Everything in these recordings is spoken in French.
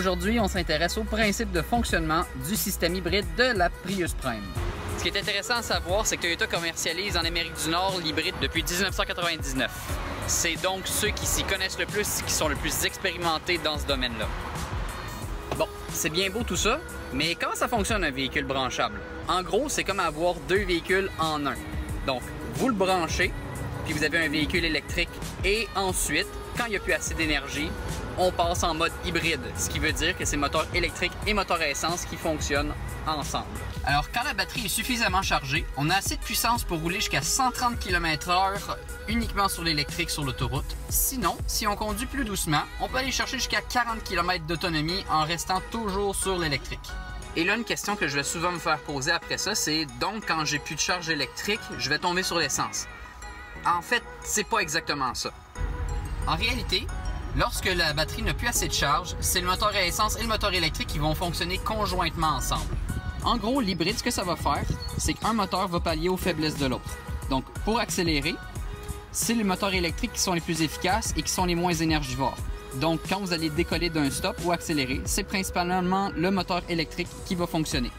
Aujourd'hui, on s'intéresse au principe de fonctionnement du système hybride de la Prius Prime. Ce qui est intéressant à savoir, c'est que Toyota commercialise en Amérique du Nord l'hybride depuis 1999. C'est donc ceux qui s'y connaissent le plus, qui sont le plus expérimentés dans ce domaine-là. Bon, c'est bien beau tout ça, mais comment ça fonctionne un véhicule branchable? En gros, c'est comme avoir deux véhicules en un. Donc, vous le branchez, puis vous avez un véhicule électrique, et ensuite, quand il n'y a plus assez d'énergie, on passe en mode hybride, ce qui veut dire que c'est moteur électrique et moteur à essence qui fonctionnent ensemble. Alors, quand la batterie est suffisamment chargée, on a assez de puissance pour rouler jusqu'à 130 km/h uniquement sur l'électrique sur l'autoroute. Sinon, si on conduit plus doucement, on peut aller chercher jusqu'à 40 km d'autonomie en restant toujours sur l'électrique. Et là, une question que je vais souvent me faire poser après ça, c'est donc quand j'ai plus de charge électrique, je vais tomber sur l'essence. En fait, c'est pas exactement ça. En réalité, lorsque la batterie n'a plus assez de charge, c'est le moteur à essence et le moteur électrique qui vont fonctionner conjointement ensemble. En gros, l'hybride, ce que ça va faire, c'est qu'un moteur va pallier aux faiblesses de l'autre. Donc, pour accélérer, c'est les moteurs électriques qui sont les plus efficaces et qui sont les moins énergivores. Donc, quand vous allez décoller d'un stop ou accélérer, c'est principalement le moteur électrique qui va fonctionner.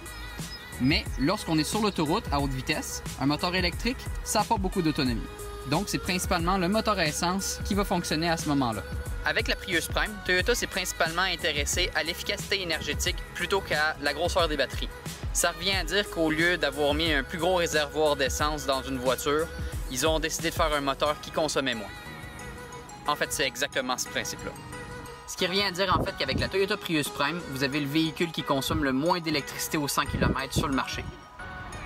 Mais lorsqu'on est sur l'autoroute à haute vitesse, un moteur électrique, ça n'a pas beaucoup d'autonomie. Donc, c'est principalement le moteur à essence qui va fonctionner à ce moment-là. Avec la Prius Prime, Toyota s'est principalement intéressé à l'efficacité énergétique plutôt qu'à la grosseur des batteries. Ça revient à dire qu'au lieu d'avoir mis un plus gros réservoir d'essence dans une voiture, ils ont décidé de faire un moteur qui consommait moins. En fait, c'est exactement ce principe-là. Ce qui revient à dire en fait qu'avec la Toyota Prius Prime, vous avez le véhicule qui consomme le moins d'électricité au 100 km sur le marché.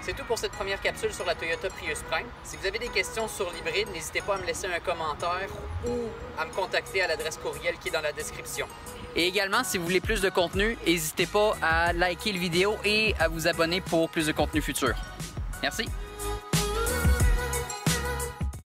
C'est tout pour cette première capsule sur la Toyota Prius Prime. Si vous avez des questions sur l'hybride, n'hésitez pas à me laisser un commentaire ou à me contacter à l'adresse courriel qui est dans la description. Et également, si vous voulez plus de contenu, n'hésitez pas à liker la vidéo et à vous abonner pour plus de contenu futur. Merci!